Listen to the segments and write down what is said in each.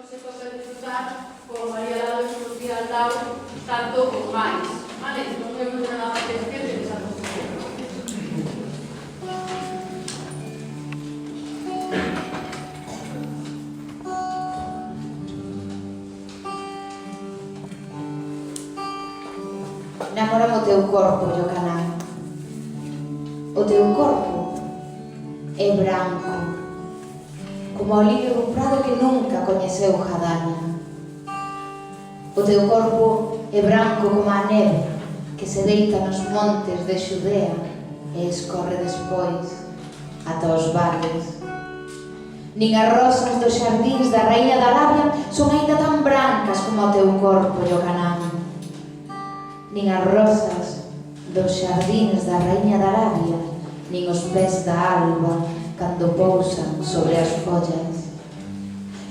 se pode disfrutar con María Lado e Sofía Aldao tanto ou máis. Vale? Non é moi nada que esquece esa posición. Namórame o teu corpo, Yocanán. O teu corpo é branco, como o lirio dun prado que nunca coñeceu Jadania. O teu corpo é branco como a neve que se deita nos montes de Xudea e escorre despois ata os vales. Nin as rosas dos xardíns da Raíña da Arabia son aínda tan brancas como o teu corpo, Yocanán. Nin as rosas dos xardíns da Raíña da Arabia, nin os pés da alba cando pousan sobre as follas,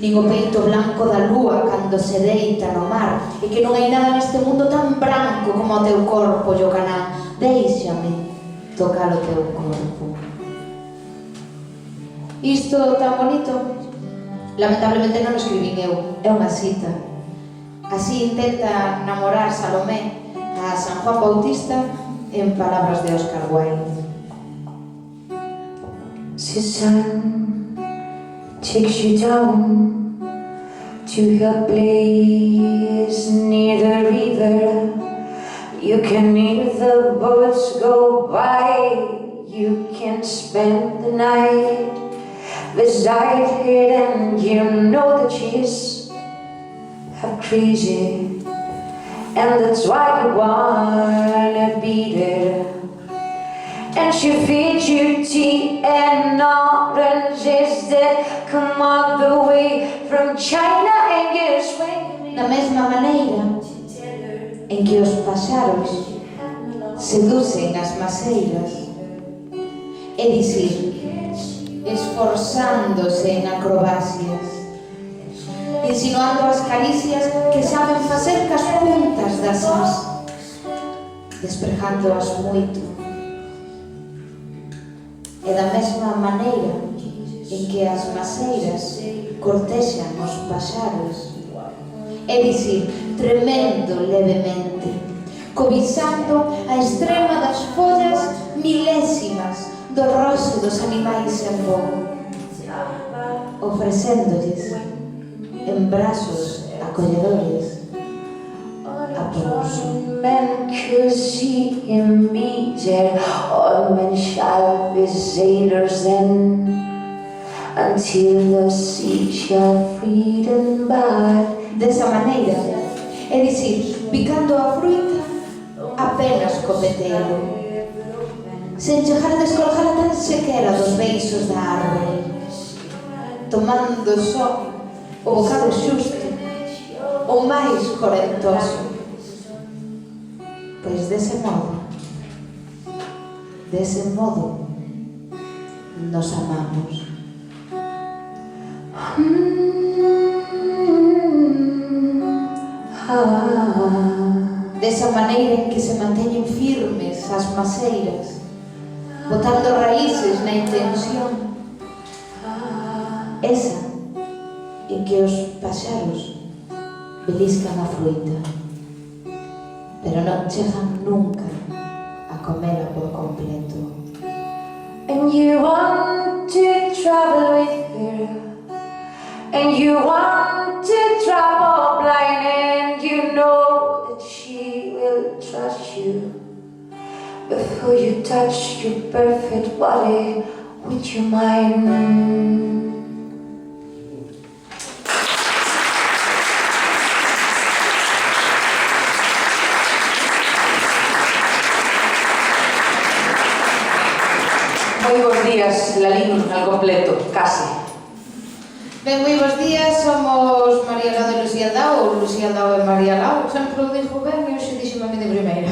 nin o peito blanco da lúa cando se deita no mar, e que non hai nada neste mundo tan branco como o teu corpo, Yocanán. Déixame tocar o teu corpo. Isto tan bonito, lamentablemente non o escribín eu, é unha cita. Así intenta namorar Salomé a San Juan Bautista en palabras de Oscar Wilde. The sun takes you down to a place near the river. You can hear the boats go by. You can spend the night beside her, and you know that she's half crazy, and that's why you wanna be there. And she feeds you tea and oranges that come all the way from China, and you're swinging. Da mesma maneira en que os paxaros seducen as maceiras, é dicir, esforzándose en acrobacias, insinuando as caricias que saben facer cas puntas das as, desprejándoas moito. E da mesma maneira en que as maceiras cortexan os paxaros, é dicir, tremendo levemente, cobiçando a extrema das follas milésimas do roce dos animais en voo, ofrecéndolles en brazos acolledores a pouso. Men could see him be there, all men shall be sailors then, until the sea shall free them back. Desa maneira, é dicir, picando a fruita apenas co peteiro, sen chegar a descolgala tan sequera dos beixos da árbore, tomando só o bocado xusto, o máis corentoso. Pois dese modo, nos amamos. Desa maneira en que se manteñen firmes as maceiras, botando raíces na intención, esa en que os paxaros beliscan a fruita, pero non chegan nunca a comela por completo. And you want to travel with her, and you want to travel blind, and you know that she will trust you before you touch your perfect body with your mind. Moi bons días, Lalín, al completo, casi. Ben, moi bons días, somos María Lado e Lucía Aldao, ou Lucía Aldao e María Lado, sempre o dixo ben e hoxe dixeme a mí de primeira.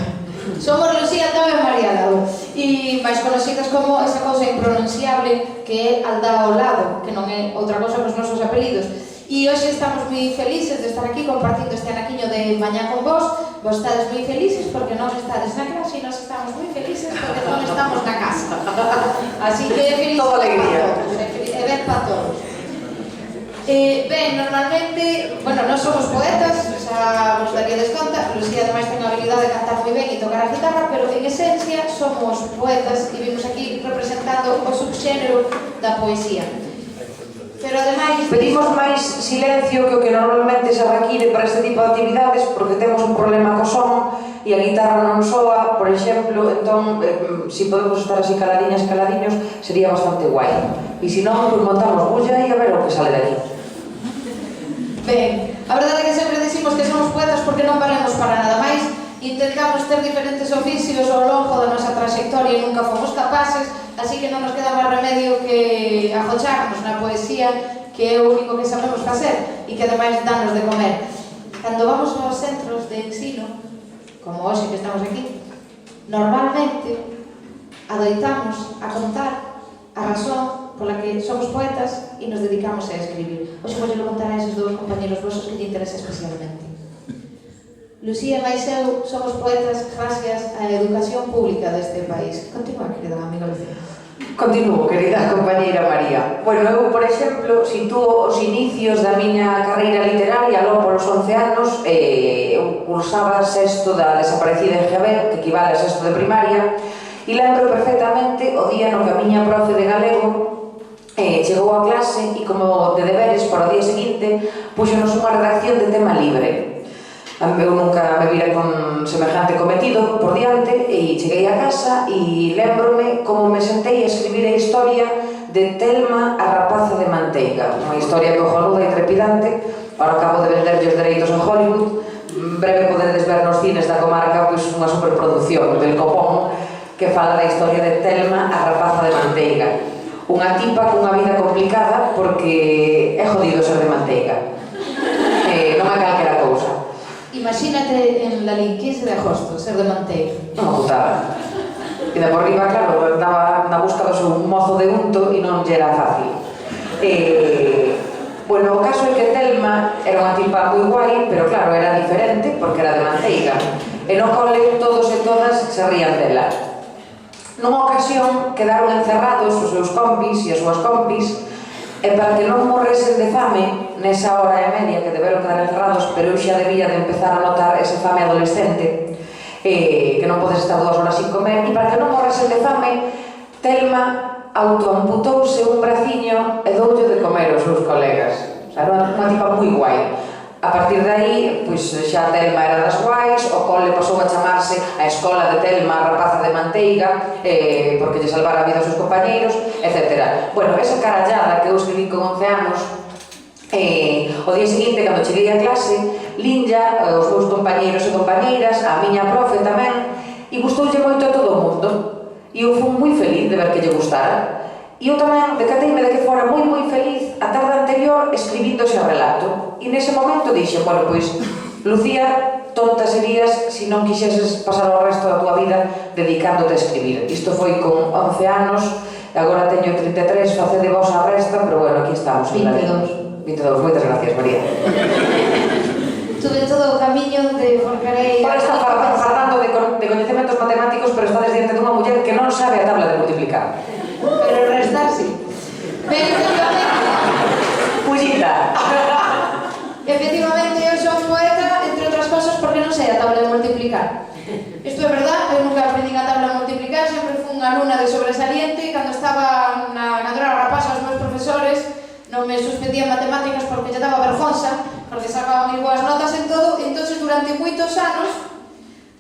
Somos Lucía Aldao e María Lado, e máis conocidas como esa cousa impronunciable que é Aldao Lado, que non é outra cousa que os nosos apelidos. E hoxe estamos moi felices de estar aquí compartindo este anaquiño de mañá con vos. Vos estades moi felices porque non estades na clase e nós estamos moi felices porque non estamos na casa. Así que felices Toda alegría. para todos, e ben para todos. Ben, normalmente, bueno, nós somos poetas, xa vos daría desconta, Lucía ademais ten a habilidade de cantar moi ben e tocar a guitarra, pero en esencia somos poetas e vimos aquí representando o subxénero da poesía. Pero ademais... Pedimos máis silencio que o que normalmente se require para este tipo de actividades porque temos un problema co son e a guitarra non soa, por exemplo, entón, se podemos estar así caladiños, sería bastante guai. E se non, pues montamos bulla e a ver o que sale de aquí. Ben, a verdade é que sempre decimos que somos poetas porque non valemos para nada máis. Intentamos ter diferentes oficios ao longo da nosa trayectoria e nunca fomos capaces, así que non nos queda máis remedio que ajocharnos na poesía, que é o único que sabemos facer e que ademais danos de comer. Cando vamos aos centros de ensino, como hoxe que estamos aquí, normalmente adoitamos a contar a razón pola que somos poetas e nos dedicamos a escribir. Hoxe vou contar a esos dous compañeros vosos que lle interesa especialmente. Lucía e máis eu somos poetas gracias á educación pública deste país. Continúa, querida amiga Lucía. Continuo, querida compañeira María. Bueno, eu, por exemplo, sitúo os inicios da miña carreira literaria logo polos 11 anos. Eu cursaba sexto da desaparecida en Javer, que equivale a sexto de primaria, e lembro perfectamente o día no que a miña profe de galego chegou a clase e como de deberes para o día seguinte puxonos unha redacción de tema libre. Eu nunca me vira con semejante cometido por diante e cheguei a casa e lembrome como me sentei a escribir a historia de Telma, a rapaza de manteiga, unha historia cojonuda e trepidante. Ahora acabo de venderlle os dereitos a Hollywood. En breve podedes ver nos cines da comarca pois unha superproducción del Copón que fala da historia de Telma, a rapaza de manteiga, unha tipa cunha vida complicada porque é jodido ser de manteiga, non é calquera cousa. Imagínate en Lalín, 15 de agosto, ser de manteiga. Unha putada. E de por riba, claro, andaba na busca do seu mozo de unto e non lle era fácil. Bueno, o caso é que Telma era unha tipa moi guai, pero claro, era diferente porque era de manteiga. E no cole todos e todas se rían dela. Nunha ocasión quedaron encerrados os seus compis e as súas compis e para que non morresen de fame nesa hora e media que deberon quedar encerrados, pero eu xa debía de empezar a notar esa fame adolescente, que non podes estar 2 horas sin comer, e para que non morresen de fame, Telma autoamputouse un braciño e doulle de comer aos seus colegas. O sea, era unha tipa moi guai. A partir de aí, pois xa Telma era das guais, o cole pasou a chamarse a escola de Telma, a rapaza de manteiga, porque lle salvara a vida aos seus compañeiros, etc. Bueno, esa carallada que eu escribí con 11 anos, o día seguinte, cando cheguei a clase, linlla os meus compañeiros e compañeiras, a miña profe tamén, e gustoulle moito a todo o mundo. E eu fui moi feliz de ver que lle gustara. E eu tamén decateime de que fora moi feliz a tarde anterior escribindo ese relato. E nese momento dixe, bueno, pois, Lucía, tonta serías se non quixeses pasar o resto da tua vida dedicándote a escribir. Isto foi con 11 anos, agora teño 33, facede vos a resta, pero bueno, aquí estamos. 22. 22, moitas gracias, María. Tuve todo o camiño de Forcarei... Ahora está fardando de coñecementos matemáticos, pero está diante dunha muller que non sabe a tabla de multiplicar. Pero restar, sí. Ben, Pullita. efectivamente, eu son poeta, entre outras cosas, porque non sei a tabla de multiplicar. Isto é verdad, eu nunca aprendí a tabla de multiplicar, sempre fui unha alumna de sobresaliente, cando estaba cando era rapaza os meus profesores non me suspendían matemáticas porque lle daba vergonza, porque sacaba moi boas notas en todo, e entón durante moitos anos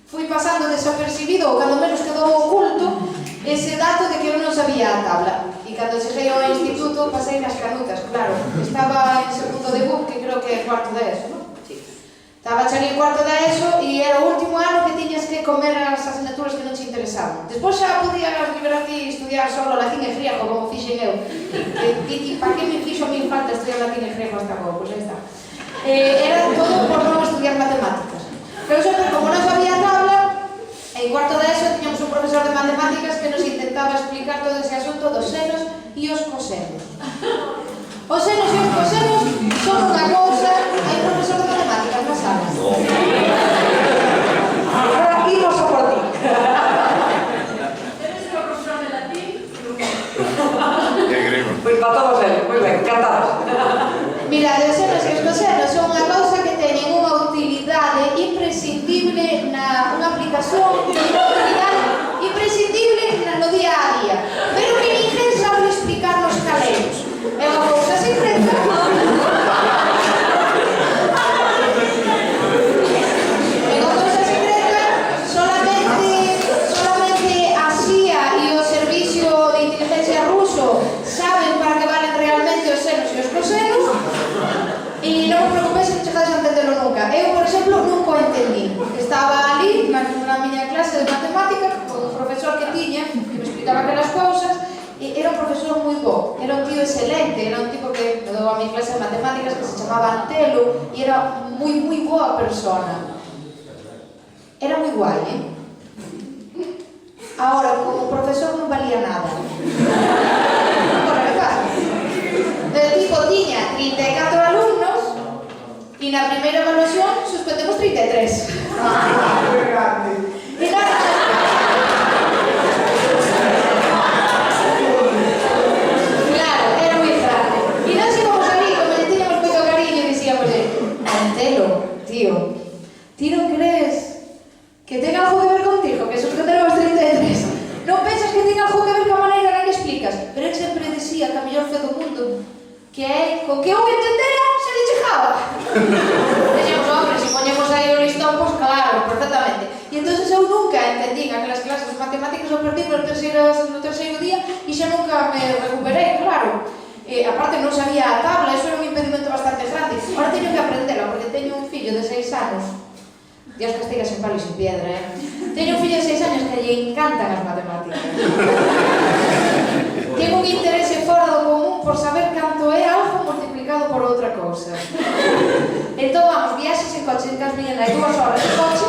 fui pasando desapercibido, ou cando menos quedou oculto, ese dato de que eu non sabía a tabla. E cando cheguei ao instituto pasei nas canutas, claro. Estaba en segundo de BUP, que creo que é cuarto de ESO, non? Sí. Estaba cheguei cuarto de ESO e era o último ano que tiñas que comer as asignaturas que non te interesaban. Despois xa podías liberarte e estudiar solo latín e griego, como fixen eu. E para que me fixo a mí falta estudiar latín e griego hasta agora? Pois aí está. Era todo por non estudiar matemáticas. Pero sempre, como non sabía a tabla, en cuarto de ESO tiñamos un profesor de matemáticas que nos intentaba explicar todo ese asunto dos senos e os cosenos. Os senos e os cosenos son unha cousa, hai un profesor de matemáticas, non sabes? Ahora imos a por ti. Eres o profesor de latín? Pois para todos eles, moi ben, encantados. Mira, explicaba aquelas cousas, e era un profesor moi bo, era un tío excelente, era un tipo que me dou a mi clase de matemáticas que se chamaba Antelo, e era moi boa persona. Era moi guai, Ahora, como profesor non valía nada. Agora, que pasa? El tipo tiña 34 alumnos e na primeira evaluación suspendemos 33. E nada. Claro, era moi grande. E non sei como salí, como lle tiñamos moito cariño, dicíamos, Antelo, tío, ti non crees que ten algo que ver contigo, que suspendemos 33? Non pensas que ten algo que ver coa maneira na que explicas? Pero ele sempre decía que a mellor fe do mundo, que é co que un entendera se lle chegaba. Dixemos, hombre, se poñemos aí o listón, pois claro, perfectamente. E entón eu nunca entendín aquelas clases de matemáticas, eu perdí no terceiro día e xa nunca me recuperei, claro. Aparte non sabía a tabla, eso era un impedimento bastante grande. Ahora teño que aprendela, porque teño un fillo de 6 anos. Dios castiga sin palo e sin piedra, Teño un fillo de 6 años que lle encantan as matemáticas. Tengo un interese fora do común por saber canto é algo multiplicado por outra cousa. Entón, vamos, viaxes en coche, en cas viñan aí 2 horas de coche,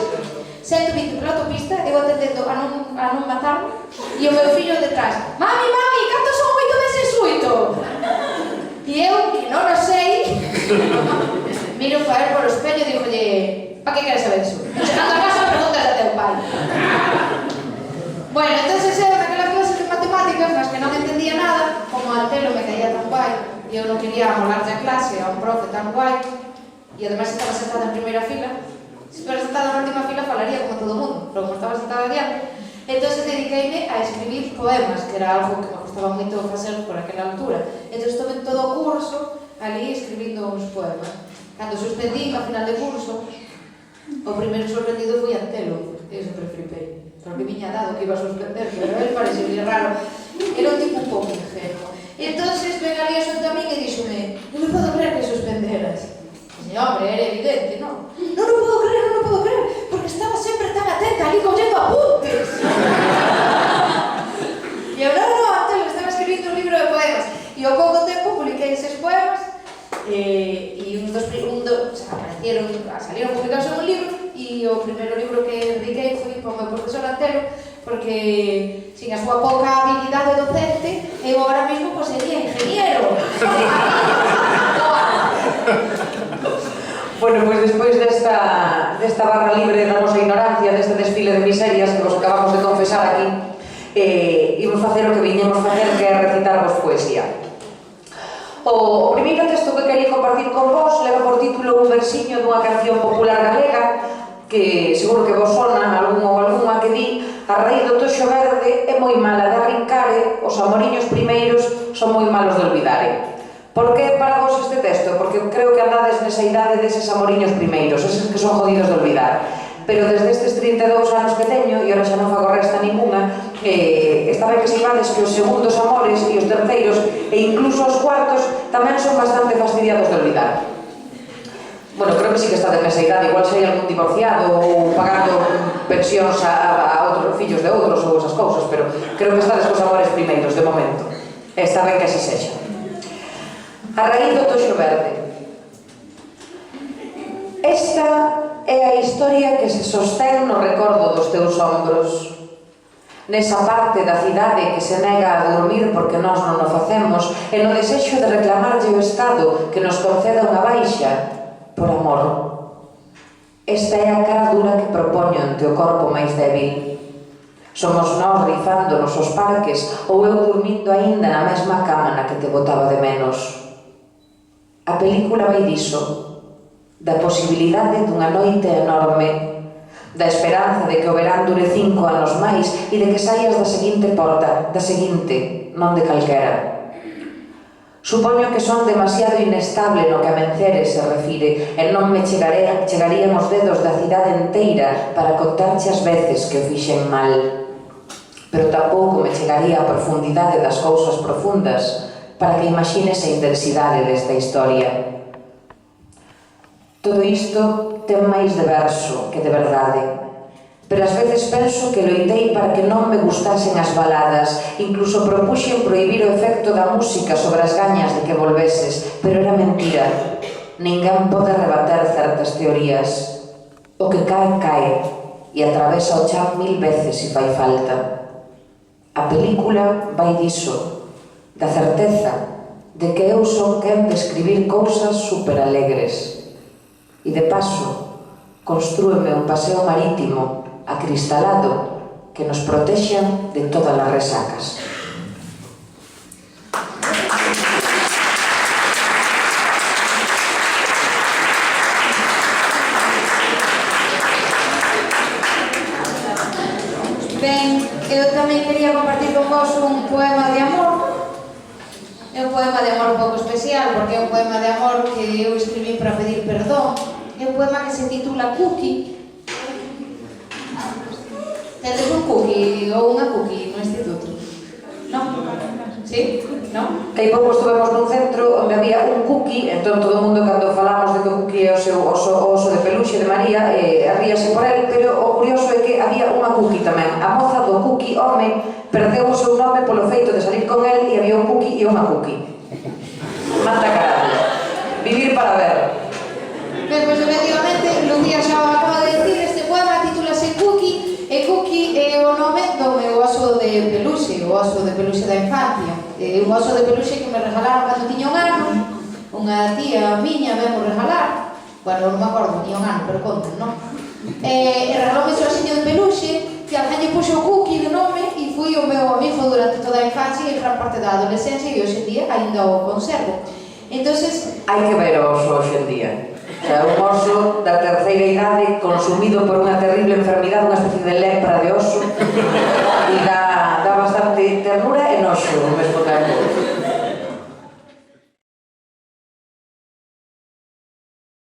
120 pola autopista, eu atendendo a non matarme, e o meu fillo detrás, mami, canto son 8 veces 8? E eu, que non o sei, miro para él por o espello e digolle, pa que queres saber iso? Chegando a casa, preguntas a teu pai. Bueno, entonces eu naquelas clases de matemáticas nas que non entendía nada, como a Antelo me caía tan guai, e eu non quería molarlle a clase a un profe tan guai, e ademais estaba sentada en primeira fila. Se estuviera sentada na última fila falaría como todo o mundo, pero como estaba sentada adiante, entonces dediqueime a escribir poemas, que era algo que me gustaba moito facer por aquela altura. Entonces estuve todo o curso ali escribindo uns poemas. Cando suspendí a final de curso, o primeiro sorprendido foi Antelo, eu sempre flipei, porque viña dado que iba a suspender, pero ele pareceulle raro, era un tipo un pouco ingenuo. E entonces ven ali a xunto a min e díxome, non me podo creer que suspenderas. E hombre, era evidente, non? Non o podo creer, porque estaba sempre tan atenta ali collendo apuntes. E eu, non, Antelo, estaba escribindo un libro de poemas. E ao pouco tempo publiquei eses poemas, e salieron publicados en un libro, e o primeiro libro que dediquei foi para o meu profesor Antelo, porque sin a súa pouca habilidade docente, eu agora mesmo sería ingeniero. Bueno, pois despois desta barra libre da nosa ignorancia, deste desfile de miserias que vos acabamos de confesar aquí, imos facer o que viñemos facer, que é recitarvos poesía. O primeiro texto que quería compartir con vos leva por título un versiño dunha canción popular galega que seguro que vos sona algún ou algunha que di: a raíz do toxo verde é moi mala de arrincare, os amoriños primeiros son moi malos de olvidare. Por que para vos este texto? Porque creo que andades nesa idade deses amoriños primeiros, eses que son jodidos de olvidar. Pero desde estes 32 anos que teño, e ora xa non fago resta ninguna, está ben que saibades que os segundos amores e os terceiros e incluso os cuartos tamén son bastante fastidiados de olvidar. Bueno, creo que sí que está de nesa idade, igual se hai algún divorciado ou pagando pensións a outros fillos de outros ou esas cousas, pero creo que estades cos amores primeiros, de momento. Está ben que así sexa. A raíz do toxo verde. Esta é a historia que se sostén no recordo dos teus ombros. Nesa parte da cidade que se nega a dormir porque nós non o facemos, e no desexo de reclamarlle o Estado que nos conceda unha baixa por amor. Esta é a cara dura que propoño ante o corpo máis débil. Somos nós rifándonos os parques ou eu dormindo aínda na mesma cama na que te botaba de menos. A película vai diso, da posibilidade dunha noite enorme, da esperanza de que o verán dure 5 anos máis e de que saias da seguinte porta, da seguinte, non de calquera. Supoño que son demasiado inestable no que a menceres se refire e non me chegarían os dedos da cidade inteira para contarche as veces que o fixen mal. Pero tampouco me chegaría a profundidade das cousas profundas para que imagines a intensidade desta historia. Todo isto ten máis de verso que de verdade, pero ás veces penso que loitei para que non me gustasen as baladas, incluso propuxen prohibir o efecto da música sobre as gañas de que volveses, pero era mentira. Ninguén pode rebater certas teorías. O que cae, cae, e atravesa o chan 1000 veces se fai falta. A película vai diso, da certeza de que eu son quen de escribir cousas superalegres. E de paso, constrúeme un paseo marítimo acristalado que nos protexa de todas as resacas. Ben, eu tamén quería compartir con vos un poema de amor. É un poema de amor un pouco especial, porque é un poema de amor que eu escribí para pedir perdón. É un poema que se titula Cookie. Tedes un cookie ou unha cookie no instituto? Non? Sí? Non? Hai pouco estuvemos nun centro onde había un cookie, entón todo o mundo cando falamos de que o cookie é o seu oso de peluxe de María, arríase por el, pero o curioso é que había unha cookie tamén. A moza do cookie home perdeu o seu nome polo feito de salir con el e había un cookie e unha cookie. Mata caralho. Vivir para ver. Ben, pois efectivamente, Lucía xa o acaba de decir, este poema titúlase Cookie, e Cookie é o nome do meu oso de peluxe, o oso de peluxe da infancia. Un oso de peluxe que me regalaron cando tiña un ano, unha tía miña vemos regalar, bueno, non me acordo, tiña un ano, pero conten, non? E regalou ese osiño de peluxe, que alguén lle puxo Cookie de nome, e fui o meu amigo durante toda a infancia e gran parte da adolescencia, e hoxe en día ainda o conservo. Entonces, hai que ver o oso hoxe en día. O sea, un oso da terceira idade consumido por unha terrible enfermidade, unha especie de lepra de oso, e dá bastante ternura e noxo ao mesmo tempo.